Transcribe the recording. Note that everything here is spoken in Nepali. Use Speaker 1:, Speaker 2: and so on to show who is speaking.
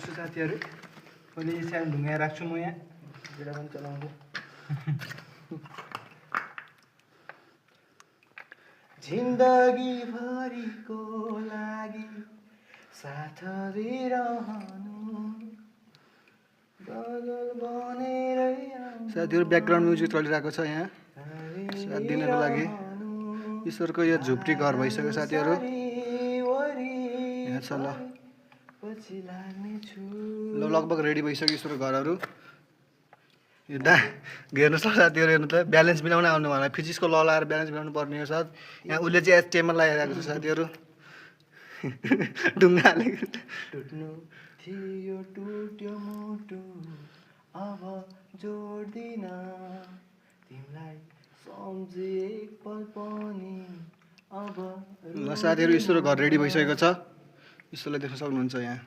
Speaker 1: साथीहरु मैले सानो ढुङ्गा राख्छु म यहाँ भिडियो पनि चलाउँछु जिन्दगी भरिको लागि साथ दिइरहनु बदल बनेरै साथीहरु ब्याकग्राउन्ड म्युजिक चलिरहेको छ यहाँ साथ दिनको लागि ईश्वरको यो झुप्री घर भइसक्यो साथीहरु यहाँ छ ल लगभग रेडी भइसक्यो ईश्वरको घरहरु यो हेर्नुस् ल साथीहरु हेर्नु त ब्यालेन्स मिलाउन आउनु होला फिजिक्सको ल लाएर ब्यालेन्स मिलाउनु पर्ने हो साथ यहाँ उले चाहिँ एचटीएमएल लगाइरहेको छ साथीहरु ढुङ्गाले टुट्नु थियो टुट्यो मुटु अब जोड्दिन तिमीलाई सम्झे एक पल पनि अब ल साथीहरु ईश्वरको घर रेडी भइसकेको छ ईश्वरले देख्न सक्नुहुन्छ यहाँ